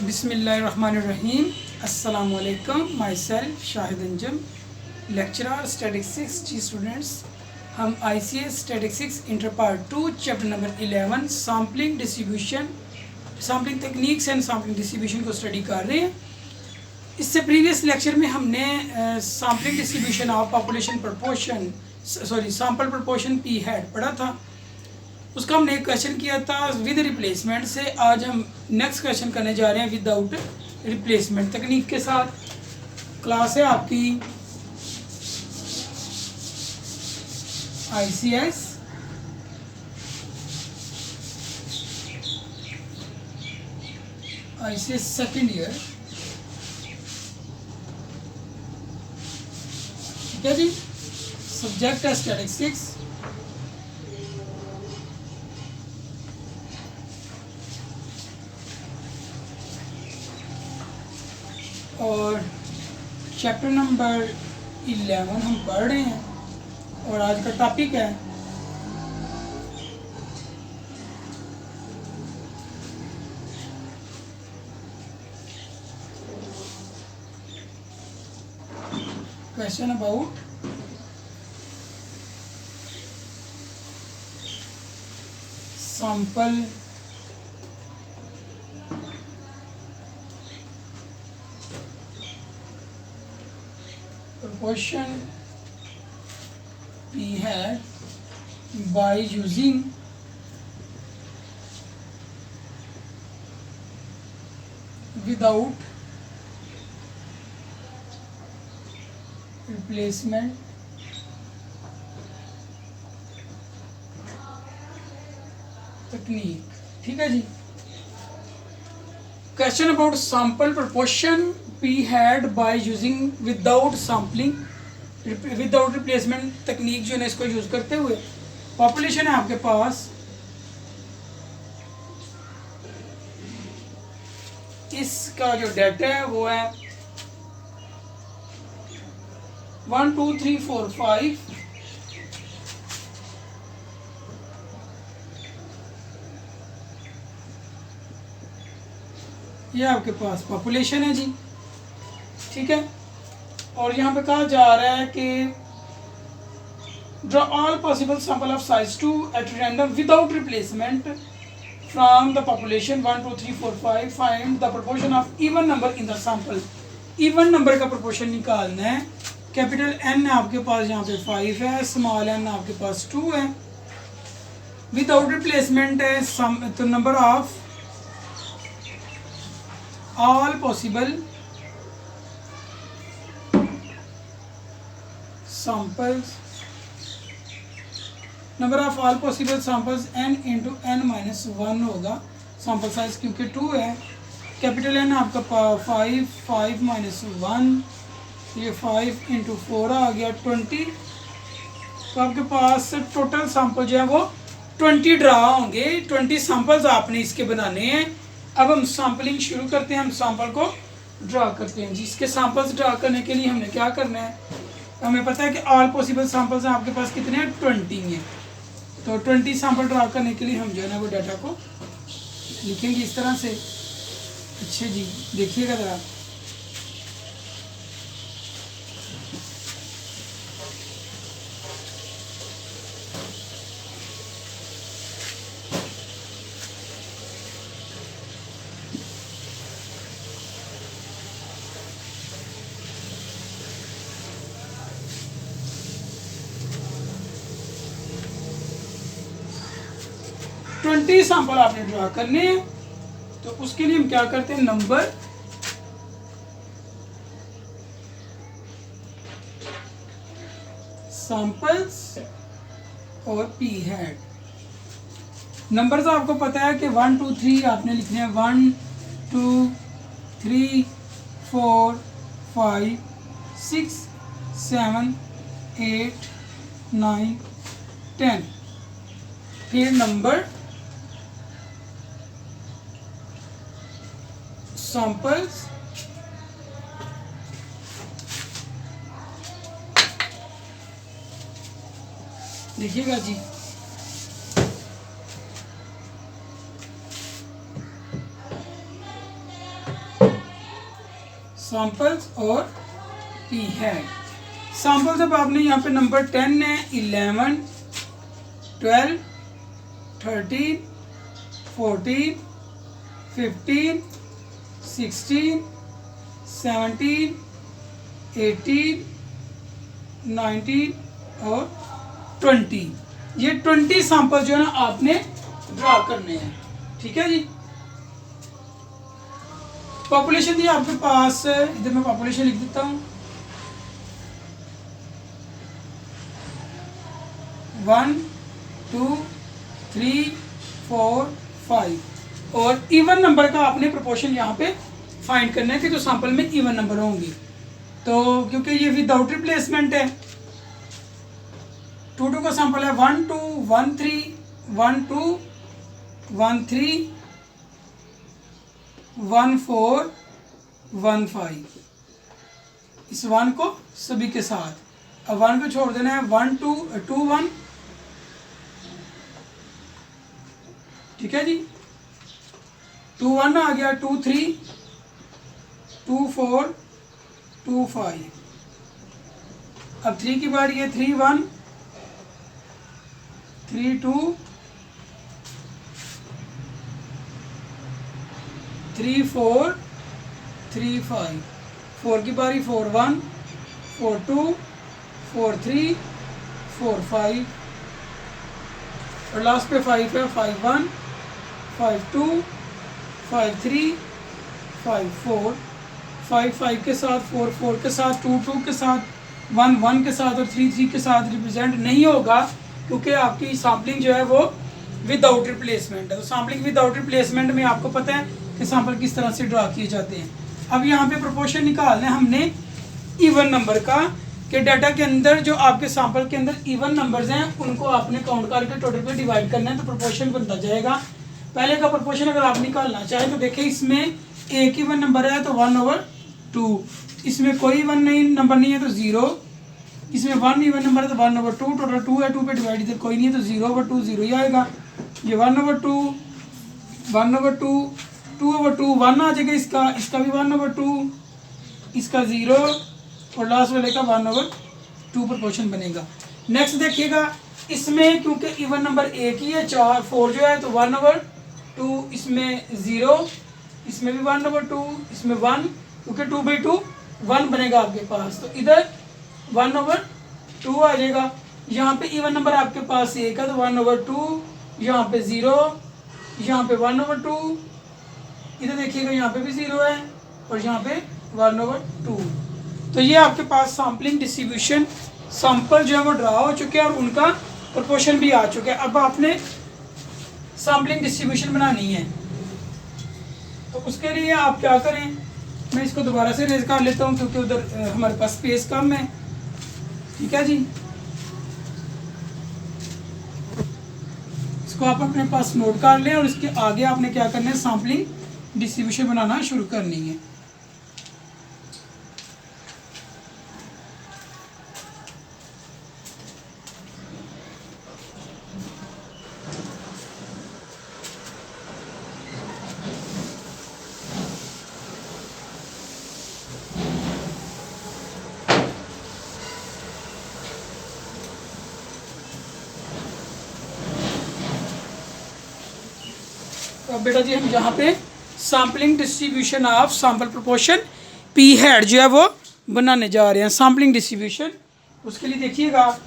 बिस्मिल्लाहिर्रहमानिर्रहीम। अस्सलाम वालेकुम। Myself Shahid Anjum, lecturer statistics. जी स्टूडेंट्स, हम ICS statistics inter part 2 chapter number 11 sampling distribution, sampling techniques and sampling distribution को स्टडी कर रहे हैं। इससे प्रीवियस लेक्चर में हमने sampling distribution of population proportion sample proportion p hat पढ़ा था। उसका हमने एक क्वेश्चन किया था विद रिप्लेसमेंट से। आज हम नेक्स्ट क्वेश्चन करने जा रहे हैं विदाउट रिप्लेसमेंट तकनीक के साथ। क्लास है आपकी ICS सेकेंड ईयर। ठीक है जी। सब्जेक्ट है स्टैटिस्टिक्स। और चैप्टर नंबर 11 हम पढ़ रहे हैं और आज का टॉपिक है question about sample proportion P hat by using without replacement तकनीक। ठीक है जी। Question about sample proportion P hat by using without sampling without replacement तकनीक जो है इसको यूज करते हुए पॉपुलेशन है आपके पास। इसका जो डाटा है वो है 1 2 3 4 5। ये आपके पास पॉपुलेशन है जी। ठीक है। और यहाँ पे कहा जा रहा है कि draw all possible sample of size 2 at random without replacement from the population 1 2 3 4 5। Find the proportion of even number in the sample. Even number का प्रोपोर्शन निकालना है। कैपिटल N आपके पास यहाँ पे 5 है, स्मॉल n आपके पास 2 है। विदाउट रिप्लेसमेंट है तो number of all possible samples, number of all possible samples n into n minus 1 होगा। सैंपल साइज क्योंकि 2 है। कैपिटल N आपका 5 माइनस 1, ये 5 इंटू 4 आ गया 20। तो आपके पास टोटल सैंपल जो है वो 20 ड्रा होंगे। 20 सैंपल्स आपने इसके बनाने हैं। अब हम सैम्पलिंग शुरू करते हैं। हम सैंपल को ड्रा करते हैं जी। इसके सैंपल्स ड्रा करने के लिए हमने क्या करना है, हमें पता है कि ऑल पॉसिबल सैंपल्स हैं आपके पास कितने हैं, 20 हैं। तो 20 सैंपल ड्रा करने के लिए हम जो है ना वो डाटा को लिखेंगे इस तरह से। अच्छे जी, देखिएगा ज़रा। सैंपल आपने ड्रा करने हैं। तो उसके लिए हम क्या करते हैं, नंबर सैंपल्स और P हैड। नंबर्स आपको पता है कि 1 2 3 आपने लिखने हैं। 1 2 3 4 5 6 7 8 9 10। फिर नंबर सैंपल्स देखिएगा जी। सैंपल्स और पी हैड। सैंपल्स अब आपने यहाँ पे नंबर 10 है, 11, 12, 13, 14, 15, 16, 17, 18, 19 और 20। ये 20 सैंपल जो है ना आपने ड्रा करने हैं। ठीक है जी। पॉपुलेशन दी आपके पास, इधर मैं पॉपुलेशन लिख देता हूँ, 1 2 3 4 5 और इवन नंबर का आपने प्रोपोर्शन यहाँ पे फाइंड करना है कि जो सैंपल में इवन नंबर होंगे। तो क्योंकि ये विदाउट रिप्लेसमेंट है, 2 2 का सैंपल है 1 2 1 3 1 2 1 3 1 4 1 5। इस 1 को सभी के साथ, अब 1 को छोड़ देना है, 1 2 2 1। ठीक है जी। 2 1 आ गया, 2 3 2 4 2 5। अब 3 की बारी है, 3 1 3 2 3 4 3 5। 4 की बारी, 4 1 4 2 4 3 4 5 और लास्ट पे 5 है, 5 1 5 2 5 3 5 4। 5 5 के साथ, 4 4 के साथ, 2 2 के साथ, 1 1 के साथ और 3 3 के साथ रिप्रेजेंट नहीं होगा, क्योंकि आपकी सैम्पलिंग जो है वो विदाउट रिप्लेसमेंट है। तो सैम्पलिंग विदाउट रिप्लेसमेंट में आपको पता है कि सैंपल किस तरह से ड्रा किए जाते हैं। अब यहाँ पे प्रोपोर्शन निकालना है हमने इवन नंबर का, कि डाटा के अंदर जो आपके सैंपल के अंदर इवन नंबर्स हैं उनको आपने काउंट करके टोटल पे डिवाइड करना है, तो प्रोपोर्शन बनता जाएगा। पहले का प्रोपोर्शन अगर आप निकालना चाहें तो देखिए, इसमें एक इवन नंबर है तो 1/2, इसमें कोई इवन नहीं नंबर नहीं है तो 0, इसमें 1 इवन नंबर है तो 1/2, टोटल 2 है, 2 पे डिवाइड इधर कोई नहीं है तो 0/2 0 ही आएगा। ये 1/2 1/2 2/2 1 आ जाएगा, इसका भी 1/2, इसका 0 और लास्ट वाले का 1/2 प्रोपोर्शन बनेगा। नेक्स्ट देखिएगा, इसमें क्योंकि इवन नंबर एक ही है, 4 जो है तो 1/2, इसमें 0, इसमें भी 1/2, इसमें 1, क्योंकि 2/2 1 बनेगा आपके पास, तो इधर 1/2 आ जाएगा। यहाँ पे इवन नंबर आपके पास एक है तो 1/2, यहाँ पे 0, यहाँ पे 1/2, इधर देखिएगा यहाँ पे भी 0 है और यहाँ पे 1/2। तो ये आपके पास सैम्पलिंग डिस्ट्रीब्यूशन, सैंपल जो है वो ड्रा हो चुके हैं और उनका प्रोपोर्शन भी आ चुके हैं। अब आपने सैम्पलिंग डिस्ट्रीब्यूशन बनानी है, तो उसके लिए आप क्या करें, मैं इसको दोबारा से रेज कर लेता हूँ क्योंकि उधर हमारे पास स्पेस कम है। ठीक है जी, इसको आप अपने पास नोट कर लें और इसके आगे आपने क्या करना है, सैम्पलिंग डिस्ट्रीब्यूशन बनाना शुरू करनी है। तो अब बेटा जी हम यहाँ पे sampling distribution of sample proportion p had जो है वो बनाने जा रहे हैं। सैम्पलिंग डिस्ट्रीब्यूशन, उसके लिए देखिएगा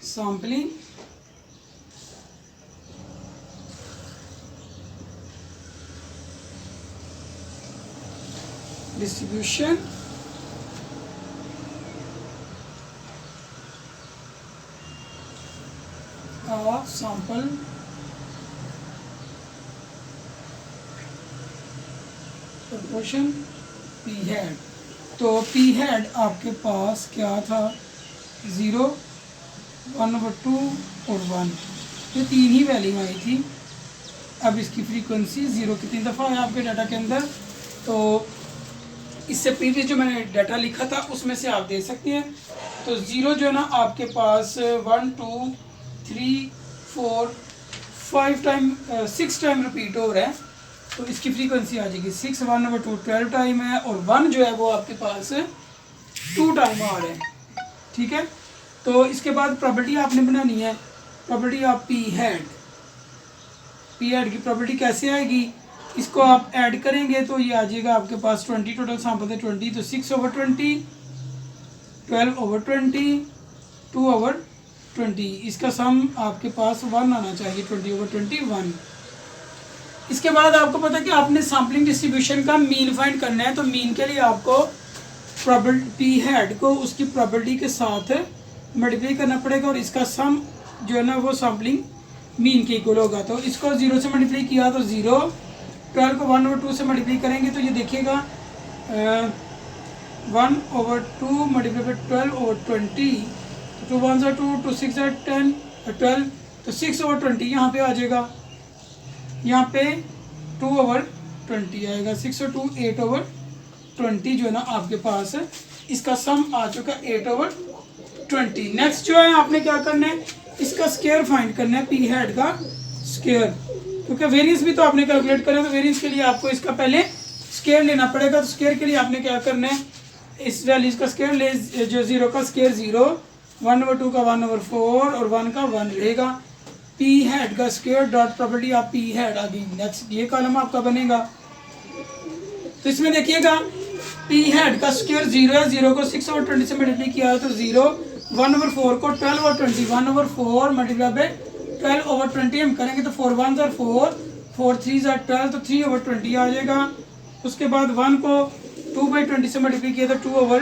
sampling distribution of sample proportion p had. तो पी हैड आपके पास क्या था, 0 1/2 और 1, ये 3 ही वैल्यू आई थी। अब इसकी फ्रीक्वेंसी 0 कितनी दफ़ा है आपके डाटा के अंदर, तो इससे प्रीवियस जो मैंने डाटा लिखा था उसमें से आप दे सकते हैं। तो 0 जो है ना आपके पास 1 2 3 4 5 टाइम 6 टाइम रिपीट हो रहा है, तो इसकी फ्रीक्वेंसी आ जाएगी 6 1 over 2 12 टाइम है, और 1 जो है वो आपके पास 2 टाइम आ रहा है। ठीक है, तो इसके बाद प्रॉपर्टी आपने बनानी है, property of P head. P head की प्रॉपर्टी कैसे आएगी, इसको आप ऐड करेंगे तो ये आ जाएगा आपके पास 20 टोटल सैंपल है 20, तो 6 over 20 12 over 20 2 over 20, इसका सम आपके पास 1 आना चाहिए 20 over 21। इसके बाद आपको पता है कि आपने सैम्पलिंग डिस्ट्रीब्यूशन का मीन फाइंड करना है, तो मीन के लिए आपको प्रॉपर्टी पी हेड को उसकी प्रॉपर्टी के साथ मल्टीप्लाई करना पड़ेगा, और इसका सम जो है ना वो सैम्पलिंग मीन के इक्वल होगा। तो इसको 0 से मल्टीप्लाई किया तो 0, 12 को 1 over 2 से मल्टीप्लाई करेंगे तो ये देखिएगा 1 over 2 मल्टीप्लाई बाई 12 over 20, तो 2 1 are 2 2 6 are 10 12, तो 6 over 20 यहाँ पे आ जाएगा, यहाँ पे 2 over 20 आएगा, 6 और 2 8 over 20 जो है ना आपके पास है, इसका सम आ चुका 8 over 20। नेक्स्ट जो है आपने क्या करना है, इसका स्केयर फाइंड करना है, पी हेड का स्केयर, क्योंकि वेरिएंस भी तो आपने कैलकुलेट करना है, तो वेरिएंस के लिए आपको इसका पहले स्केयर लेना पड़ेगा। तो स्केयर के लिए आपने क्या करना है, इस वैल्यूज का स्केयर ले, जो 0 का स्केयर 0, 1 over 2 का 1 over 4 और 1 का 1 रहेगा। पी हेड का square dot property of P hat आ गई। नेक्स्ट ये कॉलम आपका बनेगा, तो इसमें देखिएगा पी हेड का स्केयर 0 है, 0 को 6 over 20 से मल्टीप्लाई किया है तो 0, 1 over 4 को 12 over 20, 1 over 4 multiply by 12 over 20 हम करेंगे तो 4 1s are 4, 4 3s are 12, तो 3 over 20 आ जाएगा। उसके बाद 1 को 2 by 20 से मल्टीप्लाई किया तो 2 over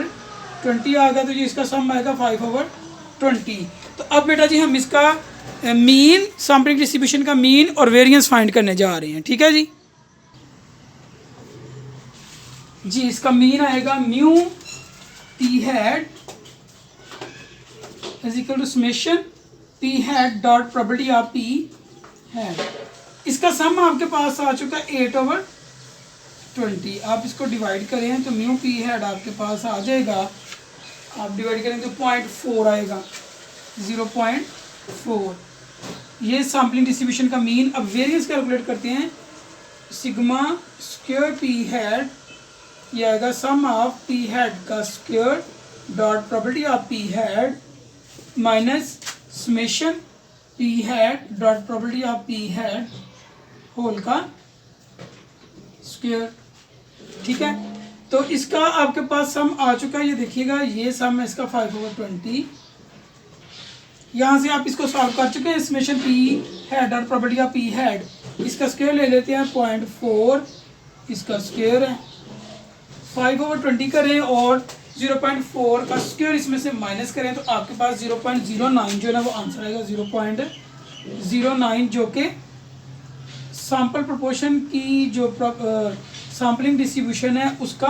20 आ गया, तो ये इसका सम आएगा 5 over 20। तो अब बेटा जी हम इसका मीन, सैम्पलिंग डिस्ट्रीब्यूशन का मीन और वेरिएंस फाइंड करने जा रहे हैं। ठीक है जी, इसका मीन आएगा mu p hat is equal to summation p hat dot property of P hat. इसका सम आपके पास आ चुका है 8 over 20। आप इसको डिवाइड करें तो म्यू पी हेड आपके पास आ जाएगा, आप डिवाइड करें तो 0.4 आएगा, 0.4। ये सैम्पलिंग डिस्ट्रीब्यूशन का मीन। अब वेरिएंस कैलकुलेट करते हैं, सिग्मा स्क्वायर पी हेड, ये आएगा सम ऑफ पी हेड का square dot property of P hat minus summation p hat dot property of P hat whole का स्क्वायर। ठीक है, तो इसका आपके पास सम आ चुका है, ये देखिएगा ये सम है इसका 5 over 20। यहाँ से आप इसको सॉल्व कर चुके हैं, समेशन पी हेड और प्रॉपर्टी ऑफ पी हेड, इसका स्क्वायर ले लेते हैं 0.4, इसका स्क्वायर है 5 over 20 करें और 0.4 का स्क्वायर इसमें से माइनस करें तो आपके पास 0.09 जो है ना वो आंसर आएगा, 0.09, जो कि सैंपल प्रोपोर्शन की जो सैम्पलिंग डिस्ट्रीब्यूशन है उसका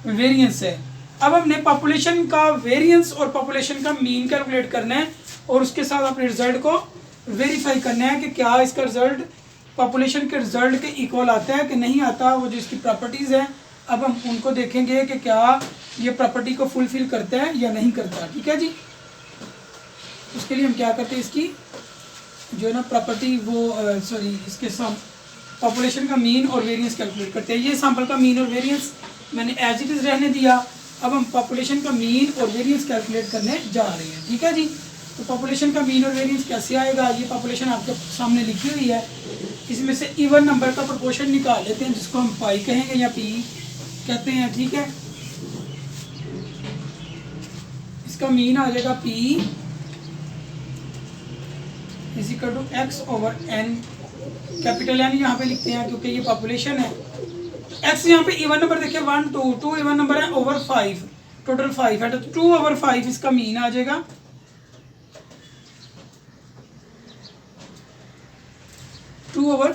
वेरिएंस है। अब हमने पॉपुलेशन का वेरिएंस और पॉपुलेशन का मीन कैलकुलेट करना है, और उसके साथ अपने रिजल्ट को वेरीफाई करना है कि क्या इसका रिजल्ट पॉपुलेशन के रिजल्ट के इक्वल आता है कि नहीं आता। वो जो इसकी प्रॉपर्टीज़ हैं अब हम उनको देखेंगे कि क्या ये प्रॉपर्टी को फुलफिल करता है या नहीं करता। ठीक है जी, उसके लिए हम क्या करते हैं, इसकी जो है ना प्रॉपर्टी वो इसके पॉपुलेशन का मीन और वेरिएंस कैलकुलेट करते हैं। ये सैंपल का मीन और वेरिएंस मैंने एज इट इज़ रहने दिया। अब हम पॉपुलेशन का मीन और वेरिएंस कैलकुलेट करने जा रहे हैं। ठीक है जी, तो पॉपुलेशन का मीन और वेरिएंस कैसे आएगा, ये पॉपुलेशन आपके सामने लिखी हुई है, इसमें से इवन नंबर का प्रोपोर्शन निकाल लेते हैं जिसको हम पाई कहेंगे या पी कहते हैं। ठीक है, इसका मीन आ जाएगा p is equal to x over n, capital n यहाँ पे लिखते हैं क्योंकि ये पॉपुलेशन है। एक्स यहाँ पे इवन नंबर देखिए 1 2 2 इवन नंबर है ओवर 5, टोटल 5 है तो 2 over 5 इसका मीन आ जाएगा। टू ओवर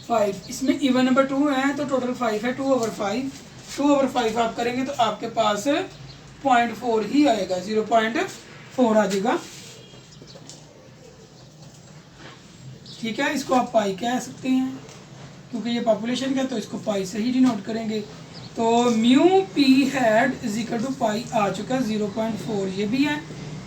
5 इसमें इवन नंबर 2 है तो टोटल 5 है, 2 over 5, 2 over 5 आप करेंगे तो आपके पास 0.4 ही आएगा, 0.4 आ जाएगा। ठीक है, इसको आप पाई कह सकते हैं। क्योंकि ये पॉपुलेशन का, तो इसको पाई से ही डिनोट करेंगे। तो mu P hat is equal to pi आ चुका है 0.4, ये भी है,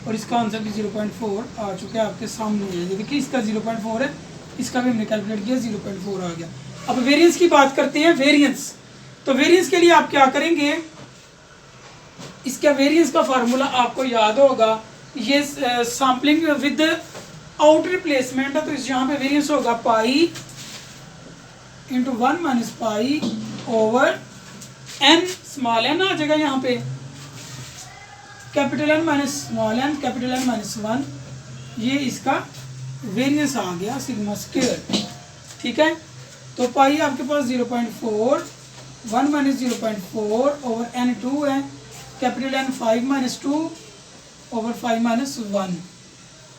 और इसका आंसर भी 0.4 आ चुका है, आपके सामने है। ये देखिए इसका 0.4 है, इसका भी हमने कैलकुलेट किया 0.4 आ गया। अब वेरिएंस की बात करते हैं। वेरिएंस, तो वेरिएंस के लिए आप क्या करेंगे, इसका वेरिएंस का फार्मूला आपको याद होगा, ये सैम्पलिंग विद आउटर रिप्लेसमेंट है, तो इस यहाँ पे वेरिएंस होगा pi into 1 minus pi over N, small N आ जाएगा यहाँ पे, capital N minus small N, capital N minus 1, ये इसका वेरिएंस आ गया सिग्मा स्क्वायर। ठीक है, तो पाई आपके पास 0.4, 1 माइनस 0.4 ओवर एन 2 है, capital n 5 minus 2 over 5 minus 1।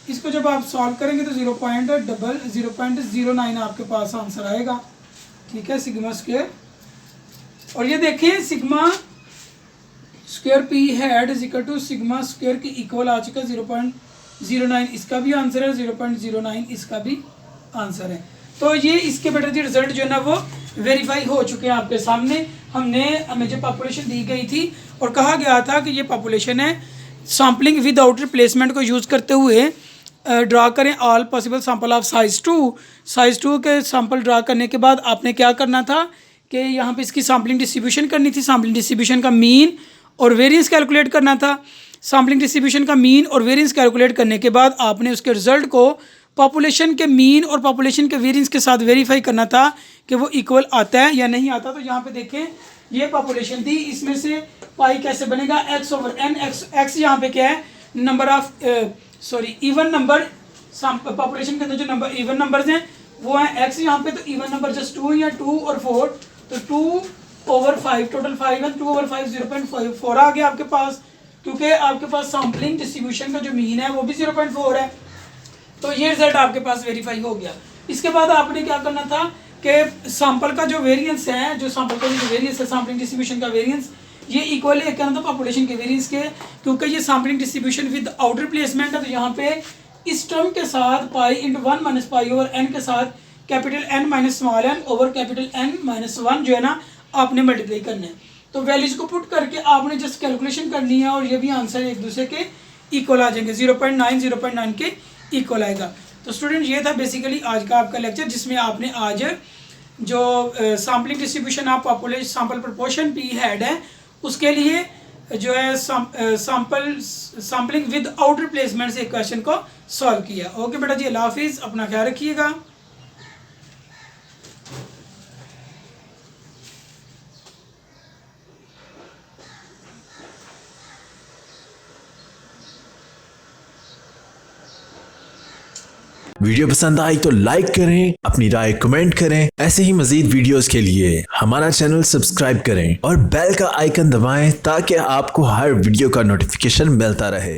इसको जब आप सॉल्व करेंगे तो 0.09 आपके पास आंसर आएगा। ठीक है, सिग्मा स्क्वायर। और ये देखें sigma square p hat is equal to sigma square की इक्वल आ चुका है 0.09, इसका भी आंसर है, 0.09 इसका भी आंसर है। तो ये इसके बेटर जी रिजल्ट जो है ना वो वेरीफाई हो चुके हैं आपके सामने। हमें जो पॉपुलेशन दी गई थी और कहा गया था कि ये पॉपुलेशन है, सैम्पलिंग विद आउट रिप्लेसमेंट को यूज़ करते हुए ड्रा करें all possible sample of size 2 के सैंपल ड्रा करने के बाद आपने क्या करना था कि यहाँ पे इसकी सैम्पलिंग डिस्ट्रीब्यूशन करनी थी, सैम्पलिंग डिस्ट्रीब्यूशन का मीन और वेरिएंस कैलकुलेट करना था। सैम्पलिंग डिस्ट्रीब्यूशन का मीन और वेरिएंस कैलकुलेट करने के बाद आपने उसके रिजल्ट को पॉपुलेशन के मीन और पॉपुलेशन के वेरिएंस के साथ वेरीफाई करना था कि वो इक्वल आता है या नहीं आता। तो यहाँ पे देखें ये पॉपुलेशन थी, इसमें से पाई कैसे बनेगा, एक्स ओवर एन, एक्स यहाँ पे क्या है, number of even number, population के अंदर जो नंबर इवन नंबर्स हैं वो हैं एक्स यहाँ पे, तो इवन नंबर जस्ट 2 या 2 और 4, तो 2 ओवर 5, टोटल 5 है, 2 ओवर 5 0.4 आ गया आपके पास, क्योंकि आपके पास सैम्पलिंग डिस्ट्रीब्यूशन का जो मीन है वो भी 0.4 है। तो ये रिजल्ट आपके पास वेरीफाई हो गया। इसके बाद आपने क्या करना था कि सैंपल का जो वेरिएंस है, जो सैंपल का जो वेरिएंस है, सैम्पलिंग डिस्ट्रीब्यूशन का वेरिएंस, ये इक्वल है क्या था पॉपुलेशन के वेरिएंस के, क्योंकि ये sampling distribution without replacement है। तो यहाँ पे इस टर्म के साथ pi into 1 minus pi over n के साथ capital N minus small n over capital N minus 1 जो है ना आपने मल्टीप्लाई करना है। तो वैल्यूज को पुट करके आपने जस्ट कैलकुलेशन करनी है और ये भी आंसर एक दूसरे के इक्वल आ जाएंगे, 0.9 के इक्वल आएगा। तो स्टूडेंट ये था बेसिकली आज का आपका लेक्चर, जिसमें आपने आज जो sampling distribution of population sample proportion p had है उसके लिए जो है सैम्पलिंग विद आउट रिप्लेसमेंट से क्वेश्चन को सॉल्व किया। ओके बेटा जी, अल्लाह हाफिज़, अपना ख्याल रखिएगा। वीडियो पसंद आई तो लाइक करें, अपनी राय कमेंट करें। ऐसे ही मजीद वीडियोस के लिए हमारा चैनल सब्सक्राइब करें और बेल का आइकन दबाएं ताकि आपको हर वीडियो का नोटिफिकेशन मिलता रहे।